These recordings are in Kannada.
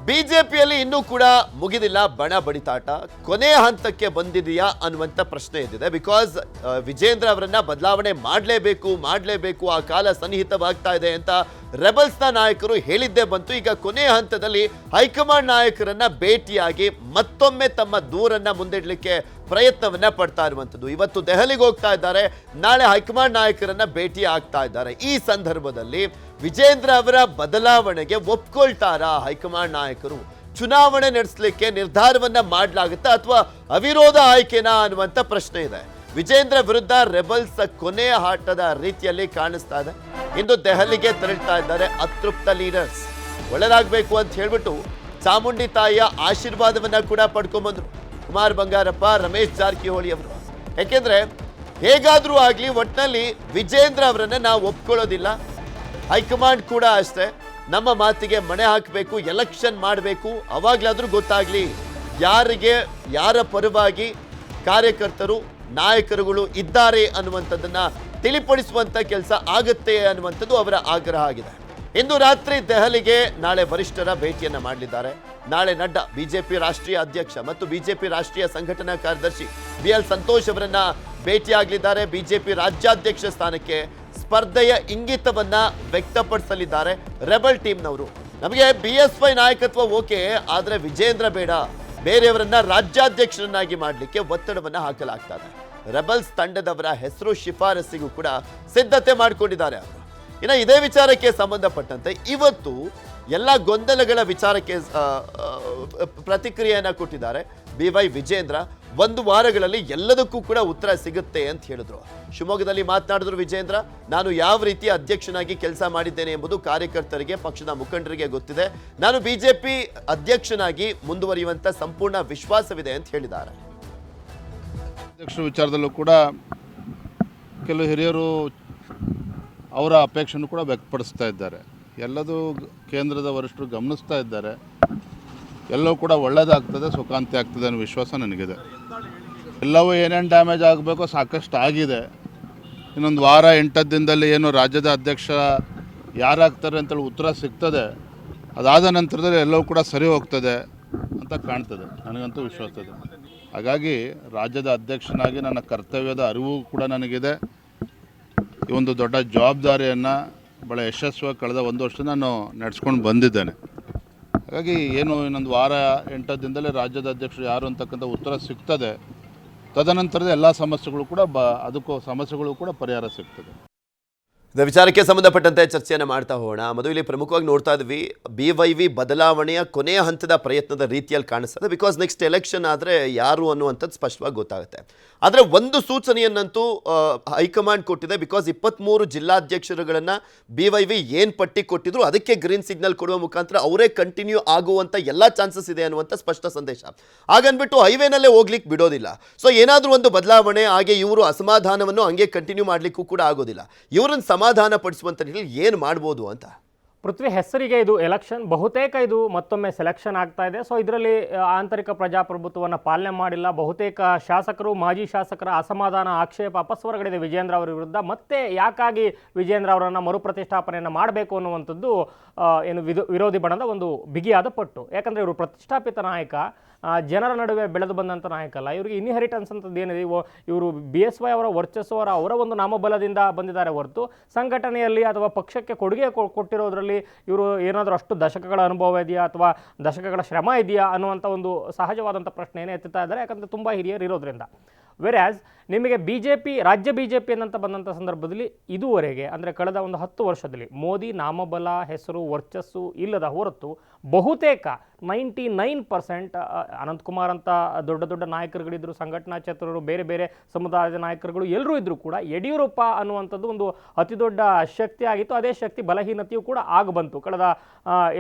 ಬಿಜೆಪಿಯಲ್ಲಿ ಇನ್ನೂ ಕೂಡ ಮುಗಿದಿಲ್ಲ ಬಣ ಬಡಿತಾಟ, ಕೊನೆ ಹಂತಕ್ಕೆ ಬಂದಿದೆಯಾ ಅನ್ನುವಂಥ ಪ್ರಶ್ನೆ ಇದ್ದಿದೆ. ಬಿಕಾಸ್ ವಿಜೇಂದ್ರ ಅವರನ್ನ ಬದಲಾವಣೆ ಮಾಡಲೇಬೇಕು, ಆ ಕಾಲ ಸನ್ನಿಹಿತವಾಗ್ತಾ ಇದೆ ಅಂತ ರೆಬಲ್ಸ್ನ ನಾಯಕರು ಹೇಳಿದ್ದೇ ಬಂತು. ಈಗ ಕೊನೆ ಹಂತದಲ್ಲಿ ಹೈಕಮಾಂಡ್ ನಾಯಕರನ್ನ ಭೇಟಿಯಾಗಿ ಮತ್ತೊಮ್ಮೆ ತಮ್ಮ ದೂರನ್ನ ಮುಂದಿಡಲಿಕ್ಕೆ ಪ್ರಯತ್ನವನ್ನ ಪಡ್ತಾ ಇರುವಂಥದ್ದು. ಇವತ್ತು ದೆಹಲಿಗೆ ಹೋಗ್ತಾ ಇದ್ದಾರೆ, ನಾಳೆ ಹೈಕಮಾಂಡ್ ನಾಯಕರನ್ನ ಭೇಟಿ ಆಗ್ತಾ ಇದ್ದಾರೆ. ಈ ಸಂದರ್ಭದಲ್ಲಿ ವಿಜೇಂದ್ರ ಅವರ ಬದಲಾವಣೆಗೆ ಒಪ್ಕೊಳ್ತಾರಾ ಹೈಕಮಾಂಡ್ ನಾಯಕರು? ಚುನಾವಣೆ ನಡೆಸಲಿಕ್ಕೆ ನಿರ್ಧಾರವನ್ನ ಮಾಡಲಾಗುತ್ತಾ ಅಥವಾ ಅವಿರೋಧ ಆಯ್ಕೆನಾ ಅನ್ನುವಂಥ ಪ್ರಶ್ನೆ ಇದೆ. ವಿಜೇಂದ್ರ ವಿರುದ್ಧ ರೆಬಲ್ಸ್ ಕೊನೆಯ ಆಟದ ರೀತಿಯಲ್ಲಿ ಕಾಣಿಸ್ತಾ ಇದೆ. ಇಂದು ದೆಹಲಿಗೆ ತೆರಳ್ತಾ ಇದ್ದಾರೆ ಅತೃಪ್ತ ಲೀಡರ್ಸ್. ಒಳ್ಳೆದಾಗಬೇಕು ಅಂತ ಹೇಳ್ಬಿಟ್ಟು ಚಾಮುಂಡಿ ತಾಯಿಯ ಆಶೀರ್ವಾದವನ್ನ ಕೂಡ ಪಡ್ಕೊಂಡ್ಬಂದ್ರು ಕುಮಾರ್ ಬಂಗಾರಪ್ಪ, ರಮೇಶ್ ಜಾರಕಿಹೊಳಿ ಅವರು. ಯಾಕೆಂದ್ರೆ ಹೇಗಾದ್ರೂ ಆಗ್ಲಿ ಒಟ್ಟಿನಲ್ಲಿ ವಿಜೇಂದ್ರ ಅವರನ್ನ ನಾವು ಒಪ್ಕೊಳ್ಳೋದಿಲ್ಲ, ಹೈಕಮಾಂಡ್ ಕೂಡ ಅಷ್ಟೇ, ನಮ್ಮ ಮಾತಿಗೆ ಮಣೆ ಹಾಕಬೇಕು, ಎಲೆಕ್ಷನ್ ಮಾಡಬೇಕು, ಅವಾಗ್ಲಾದ್ರೂ ಗೊತ್ತಾಗ್ಲಿ ಯಾರ ಪರವಾಗಿ ಕಾರ್ಯಕರ್ತರು ನಾಯಕರುಗಳು ಇದ್ದಾರೆ ಅನ್ನುವಂಥದ್ದನ್ನ ತಿಳಿಪಡಿಸುವಂತ ಕೆಲಸ ಆಗುತ್ತೆ ಅನ್ನುವಂಥದ್ದು ಅವರ ಆಗ್ರಹ ಆಗಿದೆ. ಇಂದು ರಾತ್ರಿ ದೆಹಲಿಗೆ ನಾಳೆ ವರಿಷ್ಠರ ಭೇಟಿಯನ್ನ ಮಾಡಲಿದ್ದಾರೆ. ನಾಳೆ ನಡ್ಡಾ ಬಿಜೆಪಿ ರಾಷ್ಟ್ರೀಯ ಅಧ್ಯಕ್ಷ ಮತ್ತು ಬಿಜೆಪಿ ರಾಷ್ಟ್ರೀಯ ಸಂಘಟನಾ ಕಾರ್ಯದರ್ಶಿ BL ಸಂತೋಷ್ ಅವರನ್ನ ಭೇಟಿಯಾಗಲಿದ್ದಾರೆ. ಬಿಜೆಪಿ ರಾಜ್ಯಾಧ್ಯಕ್ಷ ಸ್ಥಾನಕ್ಕೆ ಸ್ಪರ್ಧೆಯ ಇಂಗಿತವನ್ನ ವ್ಯಕ್ತಪಡಿಸಲಿದ್ದಾರೆ ರೆಬಲ್ ಟೀಮ್ನವರು. ನಮಗೆ BSY ನಾಯಕತ್ವ ಓಕೆ, ಆದ್ರೆ ವಿಜೇಂದ್ರ ಬೇಡ, ಬೇರೆಯವರನ್ನ ರಾಜ್ಯಾಧ್ಯಕ್ಷರನ್ನಾಗಿ ಮಾಡಲಿಕ್ಕೆ ಒತ್ತಡವನ್ನ ಹಾಕಲಾಗ್ತದೆ. ರೆಬಲ್ಸ್ ತಂಡದವರ ಹೆಸರು ಶಿಫಾರಸ್ಸಿಗೂ ಕೂಡ ಸಿದ್ಧತೆ ಮಾಡಿಕೊಂಡಿದ್ದಾರೆ ಅವರು. ಇನ್ನು ಇದೇ ವಿಚಾರಕ್ಕೆ ಸಂಬಂಧಪಟ್ಟಂತೆ ಇವತ್ತು ಎಲ್ಲ ಗೊಂದಲಗಳ ವಿಚಾರಕ್ಕೆ ಪ್ರತಿಕ್ರಿಯೆಯನ್ನ ಕೊಟ್ಟಿದ್ದಾರೆ BY ವಿಜೇಂದ್ರ. 1 ವಾರಗಳಲ್ಲಿ ಎಲ್ಲದಕ್ಕೂ ಕೂಡ ಉತ್ತರ ಸಿಗುತ್ತೆ ಅಂತ ಹೇಳಿದ್ರು. ಶಿವಮೊಗ್ಗದಲ್ಲಿ ಮಾತನಾಡಿದ್ರು ವಿಜೇಂದ್ರ. ನಾನು ಯಾವ ರೀತಿ ಅಧ್ಯಕ್ಷನಾಗಿ ಕೆಲಸ ಮಾಡಿದ್ದೇನೆ ಎಂಬುದು ಕಾರ್ಯಕರ್ತರಿಗೆ, ಪಕ್ಷದ ಮುಖಂಡರಿಗೆ ಗೊತ್ತಿದೆ. ನಾನು ಬಿಜೆಪಿ ಅಧ್ಯಕ್ಷನಾಗಿ ಮುಂದುವರಿಯುವಂತ ಸಂಪೂರ್ಣ ವಿಶ್ವಾಸವಿದೆ ಅಂತ ಹೇಳಿದ್ದಾರೆ. ಅಧ್ಯಕ್ಷರ ವಿಚಾರದಲ್ಲೂ ಕೂಡ ಕೆಲವು ಹಿರಿಯರು ಅವರ ಅಪೇಕ್ಷೆಯನ್ನು ಕೂಡ ವ್ಯಕ್ತಪಡಿಸ್ತಾ ಇದ್ದಾರೆ. ಎಲ್ಲದೂ ಕೇಂದ್ರದ ವರಿಷ್ಠರು ಗಮನಿಸ್ತಾ ಇದ್ದಾರೆ. ಎಲ್ಲವೂ ಕೂಡ ಒಳ್ಳೆಯದಾಗ್ತದೆ, ಸುಖಾಂತಿ ಆಗ್ತದೆ ಅನ್ನೋ ವಿಶ್ವಾಸ ನನಗಿದೆ. ಎಲ್ಲವೂ ಏನೇನು ಡ್ಯಾಮೇಜ್ ಆಗಬೇಕೋ ಸಾಕಷ್ಟು ಆಗಿದೆ. ಇನ್ನೊಂದು ವಾರ 8 ದಿನದಲ್ಲಿ ಏನು ರಾಜ್ಯದ ಅಧ್ಯಕ್ಷ ಯಾರಾಗ್ತಾರೆ ಅಂತೇಳಿ ಉತ್ತರ ಸಿಗ್ತದೆ. ಅದಾದ ನಂತರದಲ್ಲಿ ಎಲ್ಲವೂ ಕೂಡ ಸರಿ ಹೋಗ್ತದೆ ಅಂತ ಕಾಣ್ತದೆ, ನನಗಂತೂ ವಿಶ್ವಾಸ ಇದೆ. ಹಾಗಾಗಿ ರಾಜ್ಯದ ಅಧ್ಯಕ್ಷನಾಗಿ ನನ್ನ ಕರ್ತವ್ಯದ ಅರಿವು ಕೂಡ ನನಗಿದೆ. ಈ ಒಂದು ದೊಡ್ಡ ಜವಾಬ್ದಾರಿಯನ್ನು ಭಾಳ ಯಶಸ್ವಿಯಾಗಿ ಕಳೆದ 1 ವರ್ಷ ನಾನು ನಡೆಸ್ಕೊಂಡು ಬಂದಿದ್ದೇನೆ. ಹಾಗಾಗಿ ಏನು ಇನ್ನೊಂದು ವಾರ 8 ದಿನದಲ್ಲಿ ರಾಜ್ಯದ ಅಧ್ಯಕ್ಷರು ಯಾರು ಅಂತಕ್ಕಂಥ ಉತ್ತರ ಸಿಗ್ತದೆ. ತದನಂತರದ ಎಲ್ಲ ಸಮಸ್ಯೆಗಳು ಕೂಡ ಸಮಸ್ಯೆಗಳು ಕೂಡ ಪರಿಹಾರ ಸಿಗ್ತದೆ. ಇದೇ ವಿಚಾರಕ್ಕೆ ಸಂಬಂಧಪಟ್ಟಂತೆ ಚರ್ಚೆಯನ್ನು ಮಾಡ್ತಾ ಹೋಗೋಣ. ಮಧು, ಇಲ್ಲಿ ಪ್ರಮುಖವಾಗಿ ನೋಡ್ತಾ ಇದ್ವಿ BYV ಬದಲಾವಣೆಯ ಕೊನೆಯ ಹಂತದ ಪ್ರಯತ್ನದ ರೀತಿಯಲ್ಲಿ ಕಾಣಿಸ್ತದೆ. ಬಿಕಾಸ್ ನೆಕ್ಸ್ಟ್ ಎಲೆಕ್ಷನ್ ಆದರೆ ಯಾರು ಅನ್ನುವಂಥದ್ದು ಸ್ಪಷ್ಟವಾಗಿ ಗೊತ್ತಾಗುತ್ತೆ. ಆದರೆ ಒಂದು ಸೂಚನೆಯನ್ನಂತೂ ಹೈಕಮಾಂಡ್ ಕೊಟ್ಟಿದೆ. ಬಿಕಾಸ್ 23 ಜಿಲ್ಲಾಧ್ಯಕ್ಷರುಗಳನ್ನು BYV ಏನು ಪಟ್ಟಿ ಕೊಟ್ಟಿದ್ರು ಅದಕ್ಕೆ ಗ್ರೀನ್ ಸಿಗ್ನಲ್ ಕೊಡುವ ಮುಖಾಂತರ ಅವರೇ ಕಂಟಿನ್ಯೂ ಆಗುವಂಥ ಎಲ್ಲ ಚಾನ್ಸಸ್ ಇದೆ ಅನ್ನುವಂಥ ಸ್ಪಷ್ಟ ಸಂದೇಶ. ಹಾಗನ್ಬಿಟ್ಟು ಹೈವೇನಲ್ಲೇ ಹೋಗ್ಲಿಕ್ಕೆ ಬಿಡೋದಿಲ್ಲ. ಸೊ ಏನಾದರೂ ಒಂದು ಬದಲಾವಣೆ ಹಾಗೆ ಇವರು ಅಸಮಾಧಾನವನ್ನು ಹಂಗೆ ಕಂಟಿನ್ಯೂ ಮಾಡಲಿಕ್ಕೂ ಕೂಡ ಆಗೋದಿಲ್ಲ. ಇವರನ್ನು ಸಮಾಧಾನ ಪಡಿಸುವಂತ ನಿಟ್ಟಿನಲ್ಲಿ ಏನು ಮಾಡ್ಬೋದು ಅಂತ. ಪೃಥ್ವಿ, ಹೆಸರಿಗೆ ಇದು ಎಲೆಕ್ಷನ್, ಬಹುತೇಕ ಇದು ಮತ್ತೊಮ್ಮೆ ಸೆಲೆಕ್ಷನ್ ಆಗ್ತಾ ಇದೆ. ಸೊ ಇದರಲ್ಲಿ ಆಂತರಿಕ ಪ್ರಜಾಪ್ರಭುತ್ವವನ್ನು ಪಾಲನೆ ಮಾಡಿಲ್ಲ. ಬಹುತೇಕ ಶಾಸಕರು, ಮಾಜಿ ಶಾಸಕರ ಅಸಮಾಧಾನ, ಆಕ್ಷೇಪ, ಅಪಸ್ವರಗಳಿದೆ ವಿಜೇಂದ್ರ ಅವರ ವಿರುದ್ಧ. ಮತ್ತೆ ಯಾಕಾಗಿ ವಿಜೇಂದ್ರ ಅವರನ್ನು ಮರುಪ್ರತಿಷ್ಠಾಪನೆಯನ್ನು ಮಾಡಬೇಕು ಅನ್ನುವಂಥದ್ದು ಏನು ವಿರೋಧಿ ಬಣದ ಒಂದು ಬಿಗಿಯಾದ ಪಟ್ಟು. ಯಾಕಂದರೆ ಇವರು ಪ್ರತಿಷ್ಠಾಪಿತ ನಾಯಕ, ಜನರ ನಡುವೆ ಬೆಳೆದು ಬಂದಂಥ ನಾಯಕ ಅಲ್ಲ. ಇವರಿಗೆ ಇನ್ಹೆರಿಟೆನ್ಸ್ ಅಂತದ್ದು ಏನಿದೆ, ಇವರು BSY ಅವರ ವರ್ಚಸ್ಸು ಅವರ ಒಂದು ನಾಮಬಲದಿಂದ ಬಂದಿದ್ದಾರೆ ಹೊರತು ಸಂಘಟನೆಯಲ್ಲಿ ಅಥವಾ ಪಕ್ಷಕ್ಕೆ ಕೊಡುಗೆ ಕೊಟ್ಟಿರೋದ್ರಲ್ಲಿ ಇವರು ಏನಾದರೂ ಅಷ್ಟು ದಶಕಗಳ ಅನುಭವ ಇದೆಯಾ ಅಥವಾ ದಶಕಗಳ ಶ್ರಮ ಇದೆಯಾ ಅನ್ನುವಂಥ ಒಂದು ಸಹಜವಾದಂಥ ಪ್ರಶ್ನೆಯೇ ಎತ್ತುತ್ತಾ ಇದ್ದಾರೆ. ಯಾಕಂದರೆ ತುಂಬ ಹಿರಿಯರು ಇರೋದ್ರಿಂದ. ವೆರ್ಯಾಸ್ ನಿಮಗೆ ರಾಜ್ಯ BJP ಅನ್ನಂತ ಬಂದಂಥ ಸಂದರ್ಭದಲ್ಲಿ ಇದುವರೆಗೆ ಅಂದರೆ ಕಳೆದ ಒಂದು 10 ವರ್ಷದಲ್ಲಿ ಮೋದಿ ನಾಮಬಲ, ಹೆಸರು, ವರ್ಚಸ್ಸು ಇಲ್ಲದ ಹೊರತು ಬಹುತೇಕ 99% ಅನಂತಕುಮಾರ್ ಅಂತ ದೊಡ್ಡ ನಾಯಕರುಗಳಿದ್ದರು, ಸಂಘಟನಾ ಚತುರರು, ಬೇರೆ ಬೇರೆ ಸಮುದಾಯದ ನಾಯಕರುಗಳು ಎಲ್ಲರೂ ಇದ್ದರೂ ಕೂಡ ಯಡಿಯೂರಪ್ಪ ಅನ್ನುವಂಥದ್ದು ಒಂದು ಅತಿ ದೊಡ್ಡ ಶಕ್ತಿ ಆಗಿತ್ತು. ಅದೇ ಶಕ್ತಿ ಬಲಹೀನತೆಯೂ ಕೂಡ ಆಗಬಂತು ಕಳೆದ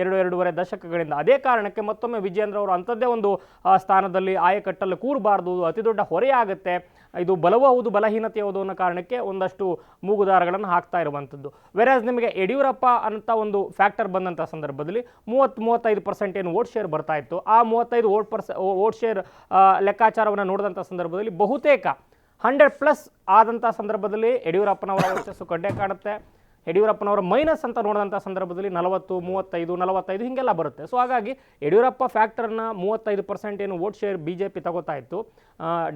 2-2.5 ದಶಕಗಳಿಂದ. ಅದೇ ಕಾರಣಕ್ಕೆ ಮತ್ತೊಮ್ಮೆ ವಿಜೇಂದ್ರ ಅವರು ಅಂಥದ್ದೇ ಒಂದು ಸ್ಥಾನದಲ್ಲಿ ಆಯಕಟ್ಟಲ್ಲಿ ಕೂರಬಾರ್ದು, ಅತಿ ದೊಡ್ಡ ಹೊರೆಯಾಗುತ್ತೆ, ಇದು ಬಲವೂ ಹೌದು ಬಲಹೀನತೆ ಹೌದು ಅನ್ನೋ ಕಾರಣಕ್ಕೆ ಒಂದಷ್ಟು ಮೂಗುದಾರಗಳನ್ನು ಹಾಕ್ತಾ ಇರುವಂಥದ್ದು. ವೆರಾಸ್ ನಿಮಗೆ ಯಡಿಯೂರಪ್ಪ ಅಂತ ಒಂದು ಫ್ಯಾಕ್ಟರ್ ಬಂದಂಥ ಸಂದರ್ಭದಲ್ಲಿ 30-35% ಏನು ವೋಟ್ ಶೇರ್ ಬರ್ತಾ ಇತ್ತು. ಆ 35 ವೋಟ್ ಶೇರ್ ಲೆಕ್ಕಾಚಾರವನ್ನು ನೋಡಿದಂಥ ಸಂದರ್ಭದಲ್ಲಿ ಬಹುತೇಕ 100+ ಆದಂಥ ಸಂದರ್ಭದಲ್ಲಿ ಯಡಿಯೂರಪ್ಪನವರ ವರ್ಚಸ್ಸು ಕಂಡೇ ಕಾಣುತ್ತೆ. ಯಡಿಯೂರಪ್ಪನವರ ಮೈನಸ್ ಅಂತ ನೋಡಿದಂಥ ಸಂದರ್ಭದಲ್ಲಿ 40, 35, 45 ಹೀಗೆಲ್ಲ ಬರುತ್ತೆ. ಸೊ ಹಾಗಾಗಿ ಯಡಿಯೂರಪ್ಪ ಫ್ಯಾಕ್ಟರ್ನ 35% ಏನು ವೋಟ್ ಶೇರ್ BJP ತಗೋತಾ ಇತ್ತು,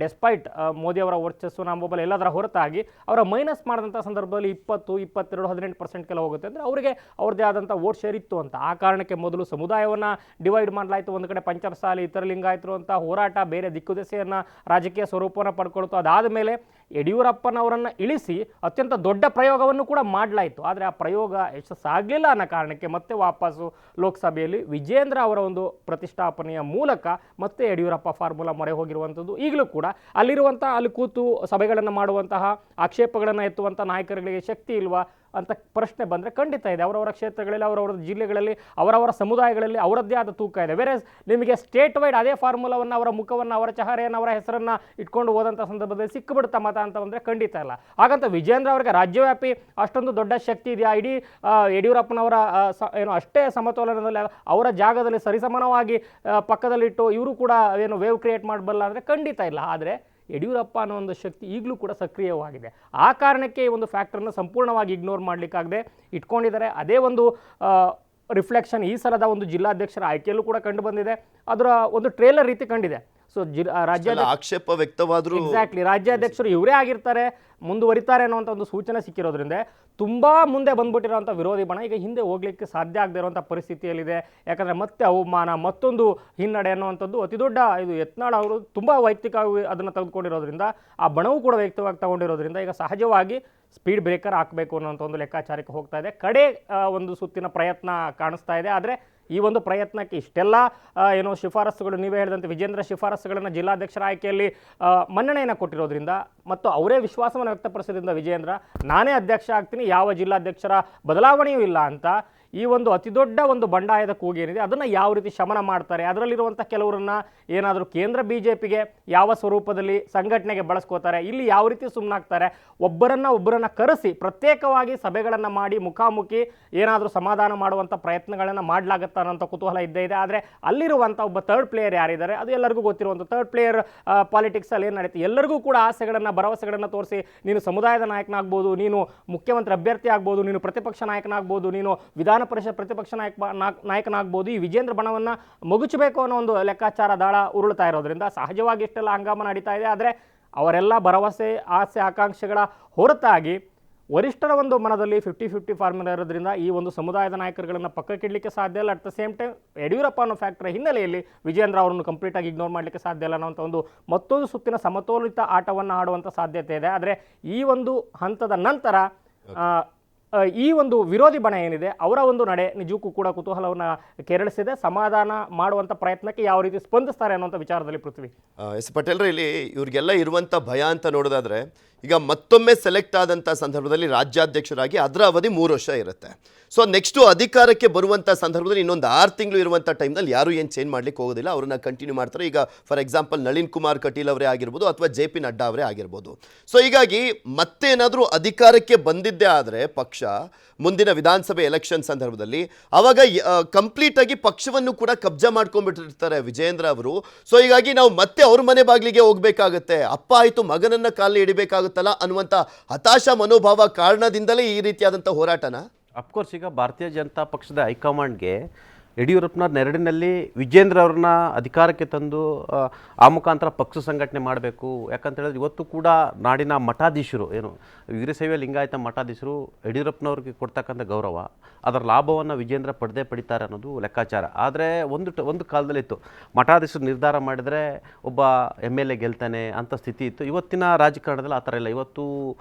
ಡೆಸ್ಪೈಟ್ ಮೋದಿಯವರ ವರ್ಚಸ್ಸು ನಂಬೊಬ್ಬಲ್ ಎಲ್ಲದರ ಹೊರತಾಗಿ ಅವರ ಮೈನಸ್ ಮಾಡಿದಂಥ ಸಂದರ್ಭದಲ್ಲಿ 20, 22, 18% ಕೆಲ ಹೋಗುತ್ತೆ. ಅಂದರೆ ಅವರಿಗೆ ಅವ್ರದ್ದೇ ಆದಂಥ ವೋಟ್ ಶೇರ್ ಇತ್ತು ಅಂತ. ಆ ಕಾರಣಕ್ಕೆ ಮೊದಲು ಸಮುದಾಯವನ್ನು ಡಿವೈಡ್ ಮಾಡಲಾಯಿತು. ಒಂದು ಕಡೆ ಪಂಚರಸಾಲಿ, ಇತರ ಲಿಂಗಾಯತರು ಅಂತ ಹೋರಾಟ ಬೇರೆ ದಿಕ್ಕುದೆಸೆಯನ್ನು ರಾಜಕೀಯ ಸ್ವರೂಪವನ್ನು ಪಡ್ಕೊಳ್ತು. ಅದಾದ ಮೇಲೆ ಯಡಿಯೂರಪ್ಪನವರನ್ನು ಇಳಿಸಿ ಅತ್ಯಂತ ದೊಡ್ಡ ಪ್ರಯೋಗವನ್ನು ಕೂಡ ಮಾಡಲಾಯಿತು. ಆದರೆ ಆ ಪ್ರಯೋಗ ಯಶಸ್ಸಾಗಲಿಲ್ಲ ಅನ್ನೋ ಕಾರಣಕ್ಕೆ ಮತ್ತೆ ವಾಪಸ್ಸು ಲೋಕಸಭೆಯಲ್ಲಿ ವಿಜೇಂದ್ರ ಅವರ ಒಂದು ಪ್ರತಿಷ್ಠಾಪನೆಯ ಮೂಲಕ ಮತ್ತೆ ಯಡಿಯೂರಪ್ಪ ಫಾರ್ಮುಲಾ ಮೊರೆ ಹೋಗಿರುವಂಥದ್ದು. ಈಗಲೂ ಕೂಡ ಅಲ್ಲಿ ಕೂತು ಸಭೆಗಳನ್ನು ಮಾಡುವಂತಹ, ಆಕ್ಷೇಪಗಳನ್ನು ಎತ್ತುವಂಥ ನಾಯಕರುಗಳಿಗೆ ಶಕ್ತಿ ಇಲ್ವಾ ಅಂತ ಪ್ರಶ್ನೆ ಬಂದರೆ ಖಂಡಿತ ಇದೆ. ಅವರವರ ಕ್ಷೇತ್ರಗಳಲ್ಲಿ, ಅವರವರ ಜಿಲ್ಲೆಗಳಲ್ಲಿ, ಅವರವರ ಸಮುದಾಯಗಳಲ್ಲಿ ಅವರದ್ದೇ ಆದ ತೂಕ ಇದೆ. ಬೇರೆ ನಿಮಗೆ ಸ್ಟೇಟ್ ವೈಡ್ ಅದೇ ಫಾರ್ಮುಲಾವನ್ನು, ಅವರ ಮುಖವನ್ನು, ಅವರ ಚಹರೆಯನ್ನು, ಅವರ ಹೆಸರನ್ನು ಇಟ್ಕೊಂಡು ಹೋದಂಥ ಸಂದರ್ಭದಲ್ಲಿ ಸಿಕ್ಕಿಬಿಡ್ತಾ ಮತ ಅಂತ ಬಂದರೆ ಖಂಡಿತ ಇಲ್ಲ. ಹಾಗಂತ ವಿಜೇಂದ್ರ ಅವರಿಗೆ ರಾಜ್ಯವ್ಯಾಪಿ ಅಷ್ಟೊಂದು ದೊಡ್ಡ ಶಕ್ತಿ ಇದೆಯಾ? ಇಡೀ ಯಡಿಯೂರಪ್ಪನವರ ಏನು ಅಷ್ಟೇ ಸಮತೋಲನದಲ್ಲಿ ಅವರ ಜಾಗದಲ್ಲಿ ಸರಿಸಮಾನವಾಗಿ ಪಕ್ಕದಲ್ಲಿಟ್ಟು ಇವರು ಕೂಡ ಏನು ವೇವ್ ಕ್ರಿಯೇಟ್ ಮಾಡಬಲ್ಲ ಅಂದರೆ ಖಂಡಿತ ಇಲ್ಲ. ಆದರೆ ಯಡಿಯೂರಪ್ಪ ಅನ್ನೋ ಒಂದು ಶಕ್ತಿ ಈಗಲೂ ಕೂಡ ಸಕ್ರಿಯವಾಗಿದೆ. ಆ ಕಾರಣಕ್ಕೆ ಈ ಒಂದು ಫ್ಯಾಕ್ಟರ್ನ ಸಂಪೂರ್ಣವಾಗಿ ಇಗ್ನೋರ್ ಮಾಡಲಿಕ್ಕಾಗದೆ ಇಟ್ಕೊಂಡಿದ್ದಾರೆ. ಅದೇ ಒಂದು ರಿಫ್ಲೆಕ್ಷನ್ ಈ ಸಲದ ಒಂದು ಜಿಲ್ಲಾಧ್ಯಕ್ಷರ ಆಯ್ಕೆಯಲ್ಲೂ ಕೂಡ ಕಂಡು ಬಂದಿದೆ. ಅದರ ಒಂದು ಟ್ರೇಲರ್ ರೀತಿ ಕಂಡಿದೆ. ಸೊ ಆಕ್ಷೇಪ ವ್ಯಕ್ತವಾದರೂ ಎಕ್ಸಾಕ್ಟ್ಲಿ ರಾಜ್ಯಾಧ್ಯಕ್ಷರು ಇವರೇ ಆಗಿರ್ತಾರೆ, ಮುಂದುವರಿತಾರೆ ಅನ್ನುವಂಥ ಒಂದು ಸೂಚನೆ ಸಿಕ್ಕಿರೋದ್ರಿಂದ ತುಂಬ ಮುಂದೆ ಬಂದ್ಬಿಟ್ಟಿರೋಂಥ ವಿರೋಧಿ ಬಣ ಈಗ ಹಿಂದೆ ಹೋಗ್ಲಿಕ್ಕೆ ಸಾಧ್ಯ ಆಗದೆ ಇರುವಂಥ ಪರಿಸ್ಥಿತಿಯಲ್ಲಿದೆ. ಯಾಕಂದರೆ ಮತ್ತೆ ಅವಮಾನ, ಮತ್ತೊಂದು ಹಿನ್ನಡೆ ಅನ್ನುವಂಥದ್ದು ಅತಿ ದೊಡ್ಡ ಇದು. ಯತ್ನಾಳ್ ಅವರು ತುಂಬ ವೈಯಕ್ತಿಕವಾಗಿ ಅದನ್ನು ತೆಗೆದುಕೊಂಡಿರೋದ್ರಿಂದ, ಆ ಬಣವು ಕೂಡ ವೈಯಕ್ತಿಕವಾಗಿ ತಗೊಂಡಿರೋದ್ರಿಂದ ಈಗ ಸಹಜವಾಗಿ ಸ್ಪೀಡ್ ಬ್ರೇಕರ್ ಹಾಕಬೇಕು ಅನ್ನೋಂಥ ಒಂದು ಲೆಕ್ಕಾಚಾರಕ್ಕೆ ಹೋಗ್ತಾ ಇದೆ. ಕಡೆ ಒಂದು ಸುತ್ತಿನ ಪ್ರಯತ್ನ ಕಾಣಿಸ್ತಾ ಇದೆ. ಆದರೆ ಈ ಒಂದು ಪ್ರಯತ್ನಕ್ಕೆ ಇಷ್ಟೆಲ್ಲ ಏನೋ ಶಿಫಾರಸುಗಳು, ನೀವೇ ಹೇಳಿದಂತೆ ವಿಜೇಂದ್ರ ಶಿಫಾರಸುಗಳನ್ನು ಜಿಲ್ಲಾಧ್ಯಕ್ಷರ ಆಯ್ಕೆಯಲ್ಲಿ ಮನ್ನಣೆಯನ್ನು ಕೊಟ್ಟಿರೋದ್ರಿಂದ ಮತ್ತು ಅವರೇ ವಿಶ್ವಾಸವನ್ನು ವ್ಯಕ್ತಪಡಿಸೋದ್ರಿಂದ ವಿಜೇಂದ್ರ ನಾನೇ ಅಧ್ಯಕ್ಷ ಆಗ್ತೀನಿ, ಯಾವ ಜಿಲ್ಲಾಧ್ಯಕ್ಷರ ಬದಲಾವಣೆಯೂ ಇಲ್ಲ ಅಂತ ಈ ಒಂದು ಅತಿ ದೊಡ್ಡ ಒಂದು ಬಂಡಾಯದ ಕೂಗೇನಿದೆ ಅದನ್ನು ಯಾವ ರೀತಿ ಶಮನ ಮಾಡ್ತಾರೆ, ಅದರಲ್ಲಿರುವಂಥ ಕೆಲವರನ್ನು ಏನಾದರೂ ಕೇಂದ್ರ BJPಗೆ ಯಾವ ಸ್ವರೂಪದಲ್ಲಿ ಸಂಘಟನೆಗೆ ಬಳಸ್ಕೋತಾರೆ, ಇಲ್ಲಿ ಯಾವ ರೀತಿ ಸುಮ್ಮನಾಗ್ತಾರೆ, ಒಬ್ಬರನ್ನ ಕರೆಸಿ ಪ್ರತ್ಯೇಕವಾಗಿ ಸಭೆಗಳನ್ನು ಮಾಡಿ ಮುಖಾಮುಖಿ ಏನಾದರೂ ಸಮಾಧಾನ ಮಾಡುವಂಥ ಪ್ರಯತ್ನಗಳನ್ನು ಮಾಡಲಾಗುತ್ತಾ ಅನ್ನೋಂಥ ಕುತೂಹಲ ಇದ್ದೇ ಇದೆ. ಆದರೆ ಅಲ್ಲಿರುವಂಥ ಒಬ್ಬ ಥರ್ಡ್ ಪ್ಲೇಯರ್ ಯಾರಿದ್ದಾರೆ ಅದು ಎಲ್ಲರಿಗೂ ಗೊತ್ತಿರುವಂಥ ಥರ್ಡ್ ಪ್ಲೇಯರ್ ಪಾಲಿಟಿಕ್ಸಲ್ಲಿ ಏನು ನಡೀತಿ, ಎಲ್ಲರಿಗೂ ಕೂಡ ಆಸೆಗಳನ್ನು, ಭರವಸೆಗಳನ್ನು ತೋರಿಸಿ ನೀನು ಸಮುದಾಯದ ನಾಯಕನಾಗ್ಬೋದು, ನೀನು ಮುಖ್ಯಮಂತ್ರಿ ಅಭ್ಯರ್ಥಿ ಆಗ್ಬೋದು, ನೀನು ಪ್ರತಿಪಕ್ಷ ನಾಯಕನಾಗ್ಬೋದು, ನೀನು ವಿಧಾನ ಪರಿಷತ್ ಪ್ರತಿಪಕ್ಷ ನಾಯಕನಾಗ್ಬೋದು, ಈ ವಿಜೇಂದ್ರ ಬಣವನ್ನು ಮುಗಿಸಬೇಕು ಅನ್ನೋ ಒಂದು ಲೆಕ್ಕಾಚಾರ ದಾಳ ಉರುಳ್ತಾ ಇರೋದ್ರಿಂದ ಸಹಜವಾಗಿ ಇಷ್ಟೆಲ್ಲ ಹಂಗಾಮ ನಡೀತಾ ಇದೆ. ಆದರೆ ಅವರೆಲ್ಲ ಭರವಸೆ, ಆಸೆ, ಆಕಾಂಕ್ಷೆಗಳ ಹೊರತಾಗಿ ವರಿಷ್ಠರ ಒಂದು ಮನದಲ್ಲಿ 50-50 ಫಾರ್ಮುಲಾ ಇರೋದ್ರಿಂದ ಈ ಒಂದು ಸಮುದಾಯದ ನಾಯಕರುಗಳನ್ನು ಪಕ್ಕಕ್ಕಿಡಲಿಕ್ಕೆ ಸಾಧ್ಯ ಇಲ್ಲ. At the same time Yediyurappa ಅನ್ನೋ ಫ್ಯಾಕ್ಟರ್ ಹಿನ್ನೆಲೆಯಲ್ಲಿ ವಿಜೇಂದ್ರ ಅವರನ್ನು ಕಂಪ್ಲೀಟಾಗಿ ಇಗ್ನೋರ್ ಮಾಡಲಿಕ್ಕೆ ಸಾಧ್ಯ ಇಲ್ಲ ಅನ್ನೋಂಥ ಒಂದು ಮತ್ತೊಂದು ಸುತ್ತಿನ ಸಮತೋಲಿತ ಆಟವನ್ನು ಆಡುವಂಥ ಸಾಧ್ಯತೆ ಇದೆ. ಆದರೆ ಈ ಒಂದು ಹಂತದ ನಂತರ ಈ ಒಂದು ವಿರೋಧಿ ಬಣ ಏನಿದೆ ಅವರ ಒಂದು ನಡೆ ನಿಜಕ್ಕೂ ಕೂಡ ಕುತೂಹಲವನ್ನು ಕೆರಳಿಸಿದೆ. ಸಮಾಧಾನ ಮಾಡುವಂಥ ಪ್ರಯತ್ನಕ್ಕೆ ಯಾವ ರೀತಿ ಸ್ಪಂದಿಸ್ತಾರೆ ಅನ್ನುವಂಥ ವಿಚಾರದಲ್ಲಿ ಪೃಥ್ವಿ. ಎಸ್ ಪಟೇಲ್ರೆ, ಇಲ್ಲಿ ಇವ್ರಿಗೆಲ್ಲ ಇರುವಂಥ ಭಯ ಅಂತ ನೋಡೋದಾದ್ರೆ, ಈಗ ಮತ್ತೊಮ್ಮೆ ಸೆಲೆಕ್ಟ್ ಆದಂಥ ಸಂದರ್ಭದಲ್ಲಿ ರಾಜ್ಯಾಧ್ಯಕ್ಷರಾಗಿ ಅದರ ಅವಧಿ 3 ವರ್ಷ ಇರುತ್ತೆ. ಸೊ ನೆಕ್ಸ್ಟು ಅಧಿಕಾರಕ್ಕೆ ಬರುವಂಥ ಸಂದರ್ಭದಲ್ಲಿ ಇನ್ನೊಂದು 6 ತಿಂಗಳು ಇರುವಂಥ ಟೈಮ್ನಲ್ಲಿ ಯಾರು ಏನು ಚೇಂಜ್ ಮಾಡಲಿಕ್ಕೆ ಹೋಗೋದಿಲ್ಲ, ಅವ್ರನ್ನ ಕಂಟಿನ್ಯೂ ಮಾಡ್ತಾರೆ. ಈಗ ಫಾರ್ ಎಕ್ಸಾಂಪಲ್ ನಳಿನ್ ಕುಮಾರ್ ಕಟೀಲ್ ಅವರೇ ಆಗಿರ್ಬೋದು ಅಥವಾ JP ನಡ್ಡಾ ಅವರೇ ಆಗಿರ್ಬೋದು. ಸೊ ಹೀಗಾಗಿ ಮತ್ತೇನಾದರೂ ಅಧಿಕಾರಕ್ಕೆ ಬಂದಿದ್ದೇ ಆದರೆ ಪಕ್ಷ ಮುಂದಿನ ವಿಧಾನಸಭೆ ಎಲೆಕ್ಷನ್ ಸಂದರ್ಭದಲ್ಲಿ ಅವಾಗ ಕಂಪ್ಲೀಟಾಗಿ ಪಕ್ಷವನ್ನು ಕೂಡ ಕಬ್ಜಾ ಮಾಡ್ಕೊಂಡ್ಬಿಟ್ಟಿರ್ತಾರೆ ವಿಜೇಂದ್ರ ಅವರು. ಸೊ ಹೀಗಾಗಿ ನಾವು ಮತ್ತೆ ಅವ್ರ ಮನೆ ಬಾಗಿಲಿಗೆ ಹೋಗಬೇಕಾಗತ್ತೆ, ಅಪ್ಪ ಆಯಿತು ಮಗನನ್ನು ಕಾಲಿ ಹಿಡಿಬೇಕಾಗುತ್ತಲ್ಲ ಅನ್ನುವಂಥ ಹತಾಶ ಮನೋಭಾವ ಕಾರಣದಿಂದಲೇ ಈ ರೀತಿಯಾದಂಥ ಹೋರಾಟನ ಅಫ್ಕೋರ್ಸ್ ಈಗ ಭಾರತೀಯ ಜನತಾ ಪಕ್ಷದ ಹೈಕಮಾಂಡ್ಗೆ ಯಡಿಯೂರಪ್ಪನ ನೆರಳಿನಲ್ಲಿ ವಿಜೇಂದ್ರ ಅವ್ರನ್ನ ಅಧಿಕಾರಕ್ಕೆ ತಂದು ಆ ಮುಖಾಂತರ ಪಕ್ಷ ಸಂಘಟನೆ ಮಾಡಬೇಕು. ಯಾಕಂತ ಹೇಳಿದ್ರೆ ಇವತ್ತು ಕೂಡ ನಾಡಿನ ಮಠಾಧೀಶರು ಏನು ವೀರಶೈವ ಲಿಂಗಾಯತ ಮಠಾಧೀಶರು ಯಡಿಯೂರಪ್ಪನವ್ರಿಗೆ ಕೊಡ್ತಕ್ಕಂಥ ಗೌರವ, ಅದರ ಲಾಭವನ್ನು ವಿಜೇಂದ್ರ ಪಡಿತಾರೆ ಅನ್ನೋದು ಲೆಕ್ಕಾಚಾರ. ಆದರೆ ಒಂದು ಕಾಲದಲ್ಲಿತ್ತು ಮಠಾಧೀಶರು ನಿರ್ಧಾರ ಮಾಡಿದರೆ ಒಬ್ಬ MLA ಗೆಲ್ತಾನೆ ಅಂತ ಸ್ಥಿತಿ ಇತ್ತು. ಇವತ್ತಿನ ರಾಜಕಾರಣದಲ್ಲಿ ಆ ಥರ ಇಲ್ಲ. ಇವತ್ತು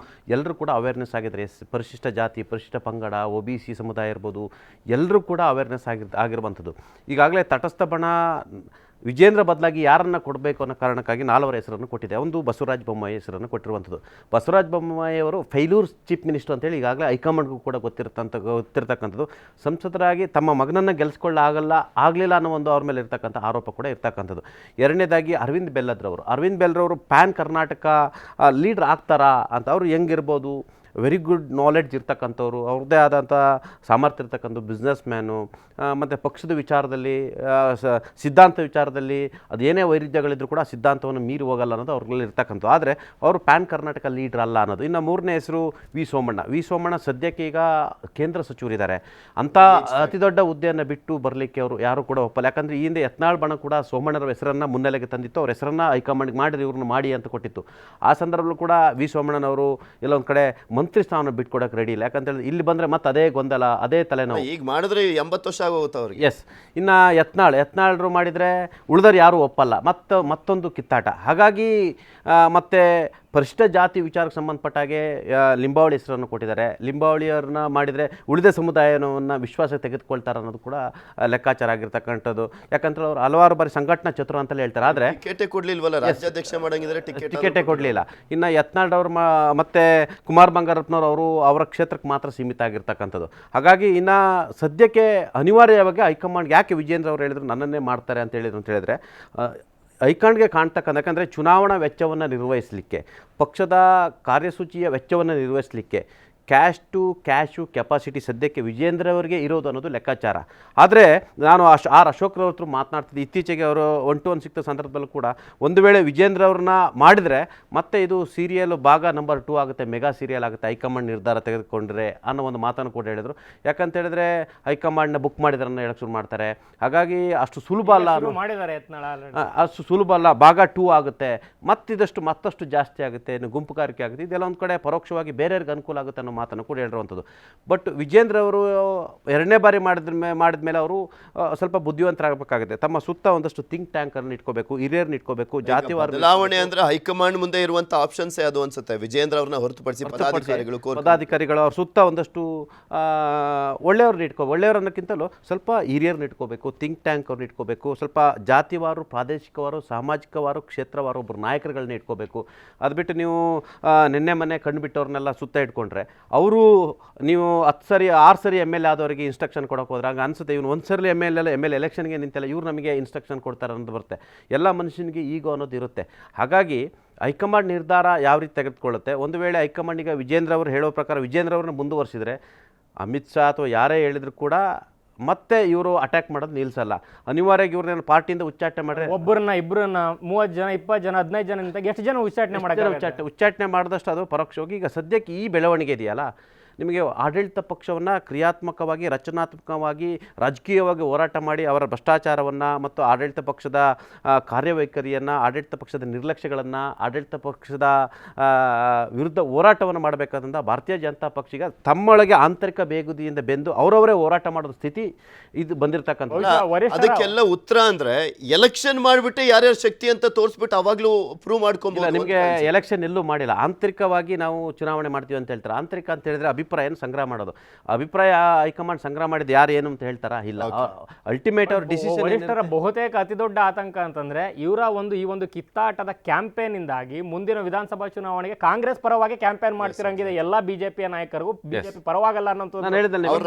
ಎಲ್ಲರೂ ಕೂಡ ಅವೇರ್ನೆಸ್ ಆಗಿದ್ದಾರೆ. ಪರಿಶಿಷ್ಟ ಜಾತಿ, ಪರಿಶಿಷ್ಟ ಪಂಗಡ, OBC ಸಮುದಾಯ ಇರ್ಬೋದು, ಎಲ್ಲರೂ ಕೂಡ ಅವೇರ್ನೆಸ್ ಆಗಿರುವಂಥದ್ದು. ಈಗಾಗಲೇ ತಟಸ್ಥ ಬಣ ವಿಜೇಂದ್ರ ಬದಲಾಗಿ ಯಾರನ್ನು ಕೊಡಬೇಕು ಅನ್ನೋ ಕಾರಣಕ್ಕಾಗಿ 4 ಹೆಸರನ್ನು ಕೊಟ್ಟಿದೆ. ಒಂದು ಬಸವರಾಜ ಬೊಮ್ಮಾಯಿ ಹೆಸರನ್ನು ಕೊಟ್ಟಿರುವಂಥದ್ದು. ಬಸವರಾಜ ಬೊಮ್ಮಾಯಿ ಅವರು ಫೈಲೂರ್ ಚೀಫ್ ಮಿನಿಸ್ಟರ್ ಅಂತೇಳಿ ಈಗಾಗಲೇ ಹೈಕಮಾಂಡ್ಗೂ ಕೂಡ ಗೊತ್ತಿರ್ತಕ್ಕಂಥದ್ದು. ಸಂಸದರಾಗಿ ತಮ್ಮ ಮಗನನ್ನು ಆಗಲಿಲ್ಲ ಅನ್ನೋ ಒಂದು ಅವ್ರ ಮೇಲೆ ಇರ್ತಕ್ಕಂಥ ಆರೋಪ ಕೂಡ ಇರ್ತಕ್ಕಂಥದ್ದು. ಎರಡನೇದಾಗಿ ಅರವಿಂದ್ ಬೆಲ್ಲದ್ರವರು ಪ್ಯಾನ್ ಕರ್ನಾಟಕ ಲೀಡರ್ ಆಗ್ತಾರಾ ಅಂತ. ಅವರು ಹೆಂಗಿರ್ಬೋದು, ವೆರಿ ಗುಡ್ ನಾಲೆಡ್ಜ್ ಇರ್ತಕ್ಕಂಥವ್ರು, ಅವ್ರದ್ದೇ ಆದಂಥ ಸಾಮರ್ಥ್ಯ ಇರ್ತಕ್ಕಂಥ ಬಿಸ್ನೆಸ್ ಮ್ಯಾನು, ಮತ್ತು ಪಕ್ಷದ ವಿಚಾರದಲ್ಲಿ ಸಿದ್ಧಾಂತ ವಿಚಾರದಲ್ಲಿ ಅದೇನೇ ವೈರುಧ್ಯಗಳಿದ್ರು ಕೂಡ ಸಿದ್ಧಾಂತವನ್ನು ಮೀರಿ ಹೋಗಲ್ಲ ಅನ್ನೋದು ಅವ್ರಲ್ಲಿ ಇರ್ತಕ್ಕಂಥ. ಆದರೆ ಅವರು ಪ್ಯಾನ್ ಕರ್ನಾಟಕ ಲೀಡ್ರ್ ಅಲ್ಲ ಅನ್ನೋದು. ಇನ್ನು ಮೂರನೇ ಹೆಸರು ವಿ ಸೋಮಣ್ಣ ಸದ್ಯಕ್ಕೆ ಈಗ ಕೇಂದ್ರ ಸಚಿವರಿದ್ದಾರೆ. ಅಂಥ ಅತಿ ದೊಡ್ಡ ಹುದ್ದೆಯನ್ನು ಬಿಟ್ಟು ಬರಲಿಕ್ಕೆ ಅವರು ಯಾರು ಕೂಡ ಒಪ್ಪಲ್ಲ. ಯಾಕಂದರೆ ಈ ಹಿಂದೆ ಯತ್ನಾಳ್ ಬಣ ಕೂಡ ಸೋಮಣ್ಣರ ಹೆಸರನ್ನು ಮುನ್ನೆಲೆಗೆ ತಂದಿತ್ತು. ಅವ್ರ ಹೆಸರನ್ನು ಹೈಕಮಾಂಡ್ಗೆ ಮಾಡಿದ್ರೆ ಇವ್ರನ್ನ ಮಾಡಿ ಅಂತ ಕೊಟ್ಟಿತ್ತು. ಆ ಸಂದರ್ಭದಲ್ಲೂ ಕೂಡ ವಿ ಸೋಮಣ್ಣನವರು ಎಲ್ಲೊಂದು ಕಡೆ ಮಂತ್ರಿ ಸ್ಥಾನ ಬಿಟ್ಕೊಡಕ್ಕೆ ರೆಡಿ ಇಲ್ಲ. ಯಾಕಂತೇಳಿದ್ರೆ ಇಲ್ಲಿ ಬಂದರೆ ಮತ್ತೆ ಅದೇ ಗೊಂದಲ, ಅದೇ ತಲೆನೋವು. ಈಗ ಮಾಡಿದ್ರೆ 80 ವರ್ಷ ಆಗೋಗುತ್ತೆ ಅವ್ರಿಗೆ. ಎಸ್. ಇನ್ನು ಯತ್ನಾಳರು ಮಾಡಿದರೆ ಉಳಿದವ್ರು ಯಾರೂ ಒಪ್ಪಲ್ಲ, ಮತ್ತೊಂದು ಕಿತ್ತಾಟ. ಹಾಗಾಗಿ ಮತ್ತೆ ಪರಿಶಿಷ್ಟ ಜಾತಿ ವಿಚಾರಕ್ಕೆ ಸಂಬಂಧಪಟ್ಟಾಗೆ ಲಿಂಬಾವಳಿ ಹೆಸರನ್ನು ಕೊಟ್ಟಿದ್ದಾರೆ. ಲಿಂಬಾವಳಿಯವ್ರನ್ನ ಮಾಡಿದರೆ ಉಳಿದ ಸಮುದಾಯವನ್ನು ವಿಶ್ವಾಸಕ್ಕೆ ತೆಗೆದುಕೊಳ್ತಾರೆ ಅನ್ನೋದು ಕೂಡ ಲೆಕ್ಕಾಚಾರ ಆಗಿರ್ತಕ್ಕಂಥದ್ದು. ಯಾಕಂದ್ರೆ ಅವರು ಹಲವಾರು ಬಾರಿ ಸಂಘಟನಾ ಚತುರ ಅಂತಲೇ ಹೇಳ್ತಾರೆ. ಆದರೆ ಟಿಕೆಟೇ ಕೊಡ್ಲಿಲ್ವಲ್ಲ, ರಾಜ್ಯಾಧ್ಯಕ್ಷ ಮಾಡಂಗಿದ್ರೆ ಟಿಕೆಟೇ ಕೊಡಲಿಲ್ಲ. ಇನ್ನು ಯತ್ನಾಳ್ ಅವರು ಮತ್ತು ಕುಮಾರ್ ಬಂಗಾರಪ್ಪನವ್ರು ಅವರು ಅವರ ಕ್ಷೇತ್ರಕ್ಕೆ ಮಾತ್ರ ಸೀಮಿತ ಆಗಿರ್ತಕ್ಕಂಥದ್ದು. ಹಾಗಾಗಿ ಇನ್ನು ಸದ್ಯಕ್ಕೆ ಅನಿವಾರ್ಯವಾಗಿ ಹೈಕಮಾಂಡ್ ಯಾಕೆ ವಿಜೇಂದ್ರ ಅವರು ಹೇಳಿದ್ರು ನನ್ನನ್ನೇ ಮಾಡ್ತಾರೆ ಅಂತ ಹೇಳಿದ್ರೆ ಹೈಕಮಾಂಡ್ಗೆ ಕಾಣ್ತಕ್ಕಂಥ, ಯಾಕಂದರೆ ಚುನಾವಣಾ ವೆಚ್ಚವನ್ನು ನಿರ್ವಹಿಸಲಿಕ್ಕೆ, ಪಕ್ಷದ ಕಾರ್ಯಸೂಚಿಯ ವೆಚ್ಚವನ್ನು ನಿರ್ವಹಿಸಲಿಕ್ಕೆ ಕ್ಯಾಶು ಕೆಪಾಸಿಟಿ ಸದ್ಯಕ್ಕೆ ವಿಜೇಂದ್ರ ಅವರಿಗೆ ಇರೋದು ಅನ್ನೋದು ಲೆಕ್ಕಾಚಾರ. ಆದರೆ ನಾನು ಅಶೋಕ್ರವ್ರ ಹತ್ರ ಮಾತನಾಡ್ತಿದ್ದೆ ಇತ್ತೀಚೆಗೆ. ಅವರು 1-to-1 ಸಿಕ್ತ ಸಂದರ್ಭದಲ್ಲೂ ಕೂಡ ಒಂದು ವೇಳೆ ವಿಜೇಂದ್ರ ಅವ್ರನ್ನ ಮಾಡಿದರೆ ಮತ್ತೆ ಇದು ಸೀರಿಯಲ್ ಭಾಗ ನಂಬರ್ 2 ಆಗುತ್ತೆ, ಮೆಗಾ ಸೀರಿಯಲ್ ಆಗುತ್ತೆ ಹೈಕಮಾಂಡ್ ನಿರ್ಧಾರ ತೆಗೆದುಕೊಂಡ್ರೆ ಅನ್ನೋ ಒಂದು ಮಾತನ್ನು ಕೂಡ ಹೇಳಿದರು. ಯಾಕಂತ ಹೇಳಿದ್ರೆ ಹೈಕಮಾಂಡ್ನ ಬುಕ್ ಮಾಡಿದ್ರೆ ಹೇಳಕ್ಕೆ ಶುರು ಮಾಡ್ತಾರೆ. ಹಾಗಾಗಿ ಅಷ್ಟು ಸುಲಭ ಅಲ್ಲ, ಅಷ್ಟು ಸುಲಭ ಅಲ್ಲ. ಭಾಗ 2 ಆಗುತ್ತೆ, ಮತ್ತಷ್ಟು ಜಾಸ್ತಿ ಆಗುತ್ತೆ, ಇನ್ನು ಗುಂಪುಗಾರಿಕೆ ಆಗುತ್ತೆ. ಇದೆಲ್ಲ ಒಂದು ಕಡೆ ಪರೋಕ್ಷವಾಗಿ ಬೇರೆಯವ್ರಿಗೆ ಅನುಕೂಲ ಆಗುತ್ತೆ ಅನ್ನೋ ಮಾತನ್ನು ಕೂಡ ಹೇಳಿರುವಂಥದ್ದು. ಬಟ್ ವಿಜೇಂದ್ರ ಅವರು 2ನೇ ಬಾರಿ ಮಾಡಿದ್ಮೇಲೆ ಅವರು ಸ್ವಲ್ಪ ಬುದ್ಧಿವಂತರಾಗಬೇಕಾಗುತ್ತೆ. ತಮ್ಮ ಸುತ್ತ ಒಂದಷ್ಟು ಥಿಂಕ್ ಟ್ಯಾಂಕ್ ಅನ್ನು ಇಟ್ಕೋಬೇಕು, ಹಿರಿಯರನ್ನ ಇಟ್ಕೋಬೇಕು. ಜಾತಿವಾರ ಬದಲಾವಣೆ ಅಂದ್ರೆ ಹೈಕಮಾಂಡ್ ಮುಂದೆ ಇರುವಂತ ಆಪ್ಷನ್ಸ್ ಅದು ಅನ್ಸುತ್ತೆ. ವಿಜೇಂದ್ರ ಅವ್ರನ್ನ ಹೊರತುಪಡಿಸಿ ಪದಾಧಿಕಾರಿಗಳು ಅವ್ರ ಸುತ್ತ ಒಂದಷ್ಟು ಒಳ್ಳೆಯವರನ್ನಕ್ಕಿಂತಲೂ ಸ್ವಲ್ಪ ಹಿರಿಯರನ್ನ ಇಟ್ಕೋಬೇಕು, ಥಿಂಕ್ ಟ್ಯಾಂಕ್ ಅವ್ರನ್ನ ಇಟ್ಕೋಬೇಕು. ಸ್ವಲ್ಪ ಜಾತಿವಾರು, ಪ್ರಾದೇಶಿಕವಾರು, ಸಾಮಾಜಿಕವಾರು, ಕ್ಷೇತ್ರವಾರು ಒಬ್ಬರು ನಾಯಕರುಗಳನ್ನ ಇಟ್ಕೋಬೇಕು. ಅದು ಬಿಟ್ಟು ನೀವು ನಿನ್ನೆ ಮೊನ್ನೆ ಕಂಡುಬಿಟ್ಟವ್ರನ್ನೆಲ್ಲ ಸುತ್ತ ಇಟ್ಕೊಂಡ್ರೆ ಅವರು ನೀವು 6 ಸರಿ MLA ಆದವರಿಗೆ ಇನ್ಸ್ಟ್ರಕ್ಷನ್ ಕೊಡೋಕೆ ಹೋದ್ರೆ ಹಂಗೆ ಅನ್ಸುತ್ತೆ. ಇವನು 1 ಸರಿ MLA ಎಲೆಕ್ಷನ್ಗೆ ನಿಂತೆಲ್ಲ ಇವ್ರು ನಮಗೆ ಇನ್ಸ್ಟ್ರಕ್ಷನ್ ಕೊಡ್ತಾರೆ ಅಂತ ಬರುತ್ತೆ. ಎಲ್ಲ ಮನುಷ್ಯನಿಗೆ ಈಗೋ ಅನ್ನೋದು ಇರುತ್ತೆ. ಹಾಗಾಗಿ ಹೈಕಮಾಂಡ್ ನಿರ್ಧಾರ ಯಾವ ರೀತಿ ತೆಗೆದುಕೊಳ್ಳುತ್ತೆ. ಒಂದು ವೇಳೆ ಹೈಕಮಾಂಡಿಗೆ ವಿಜೇಂದ್ರ ಅವರು ಹೇಳೋ ಪ್ರಕಾರ ವಿಜೇಂದ್ರ ಅವ್ರನ್ನ ಮುಂದುವರಿಸಿದರೆ ಅಮಿತ್ ಶಾ ಅಥವಾ ಯಾರೇ ಹೇಳಿದ್ರು ಕೂಡ ಮತ್ತೆ ಇವರು ಅಟ್ಯಾಕ್ ಮಾಡೋದು ನಿಲ್ಲಿಸಲ್ಲ. ಅನಿವಾರ್ಯವಾಗಿ ಇವ್ರನ್ನ ಪಾರ್ಟಿಯಿಂದ ಉಚ್ಚಾಟನೆ ಮಾಡಿದ್ರೆ ಒಬ್ಬರನ್ನ 30 ಜನ 20 ಜನ 15 ಜನ ಅಂತ ಎಷ್ಟು ಜನ ಉಚ್ಚಾಟನೆ ಮಾಡಿದಷ್ಟು ಅದು ಪರೋಕ್ಷವಾಗಿ. ಈಗ ಸದ್ಯಕ್ಕೆ ಈ ಬೆಳವಣಿಗೆ ಇದೆಯಲ್ಲ, ನಿಮಗೆ ಆಡಳಿತ ಪಕ್ಷವನ್ನು ಕ್ರಿಯಾತ್ಮಕವಾಗಿ, ರಚನಾತ್ಮಕವಾಗಿ, ರಾಜಕೀಯವಾಗಿ ಹೋರಾಟ ಮಾಡಿ ಅವರ ಭ್ರಷ್ಟಾಚಾರವನ್ನು ಮತ್ತು ಆಡಳಿತ ಪಕ್ಷದ ಕಾರ್ಯವೈಖರಿಯನ್ನು, ಆಡಳಿತ ಪಕ್ಷದ ನಿರ್ಲಕ್ಷ್ಯಗಳನ್ನು, ಆಡಳಿತ ಪಕ್ಷದ ವಿರುದ್ಧ ಹೋರಾಟವನ್ನು ಮಾಡಬೇಕಾದಂಥ ಭಾರತೀಯ ಜನತಾ ಪಕ್ಷ ತಮ್ಮೊಳಗೆ ಆಂತರಿಕ ಬೇಗುದಿಯಿಂದ ಬೆಂದು ಅವರವರೇ ಹೋರಾಟ ಮಾಡೋ ಸ್ಥಿತಿ ಇದು ಬಂದಿರತಕ್ಕಂಥ. ಅದಕ್ಕೆಲ್ಲ ಉತ್ತರ ಅಂದ್ರೆ ಎಲೆಕ್ಷನ್ ಮಾಡಿಬಿಟ್ಟು ಯಾರ್ಯಾರ ಶಕ್ತಿ ಅಂತ ತೋರಿಸ್ಬಿಟ್ಟು ಅವಾಗ್ಲೂ ಪ್ರೂವ್ ಮಾಡ್ಕೊಂಬೋದು. ನಿಮಗೆ ಎಲೆಕ್ಷನ್ ಎಲ್ಲೂ ಮಾಡಿಲ್ಲ. ಆಂತರಿಕವಾಗಿ ನಾವು ಚುನಾವಣೆ ಮಾಡ್ತೀವಿ ಅಂತ ಹೇಳ್ತಾರೆ. ಆಂತರಿಕ ಅಂತ ಹೇಳಿದ್ರೆ ಅಭಿಪ್ರಾಯನ ಸಂಗ್ರಹ ಮಾಡೋದು. ಅಭಿಪ್ರಾಯ ಹೈಕಮಾಂಡ್ ಸಂಗ್ರಹ ಮಾಡಿದ್ದು ಯಾರು ಏನು ಅಂತ ಹೇಳ್ತಾರಾ? ಇಲ್ಲ. ಅಲ್ಟಿಮೇಟ್ ಅವ್ರ ಡಿಸಿಷನ್. ಬಹುತೇಕ ಅತಿ ದೊಡ್ಡ ಆತಂಕ ಅಂತಂದ್ರೆ ಇವರ ಈ ಒಂದು ಕಿತ್ತಾಟದ ಕ್ಯಾಂಪೇನ್ ಇಂದಾಗಿ ಮುಂದಿನ ವಿಧಾನಸಭಾ ಚುನಾವಣೆಗೆ ಕಾಂಗ್ರೆಸ್ ಪರವಾಗಿ ಕ್ಯಾಂಪೇನ್ ಮಾಡ್ತಿರಂಗಿದೆ ಎಲ್ಲಾ ಬಿಜೆಪಿಯ ನಾಯಕರಿಗೂ. ಬಿಜೆಪಿ ಪರವಾಗಲ್ಲ ಅನ್ನೋ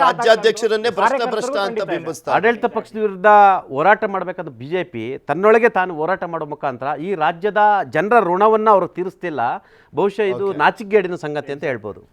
ರಾಜ್ಯಾಧ್ಯಕ್ಷರನ್ನೇ ಭ್ರಷ್ಟ ಅಂತ ಬಿಂಬಿಸ್ತಾರೆ. ಆಡಳಿತ ಪಕ್ಷದ ವಿರುದ್ಧ ಹೋರಾಟ ಮಾಡಬೇಕಾದ ಬಿಜೆಪಿ ತನ್ನೊಳಗೆ ತಾನು ಹೋರಾಟ ಮಾಡೋ ಮುಖಾಂತರ ಈ ರಾಜ್ಯದ ಜನರ ಋಣವನ್ನ ಅವರು ತೀರಿಸ್ತಿಲ್ಲ. ಬಹುಶಃ ಇದು ನಾಚಿಕೆಗೇಡಿನ ಸಂಗತಿ ಅಂತ ಹೇಳ್ಬೋದು.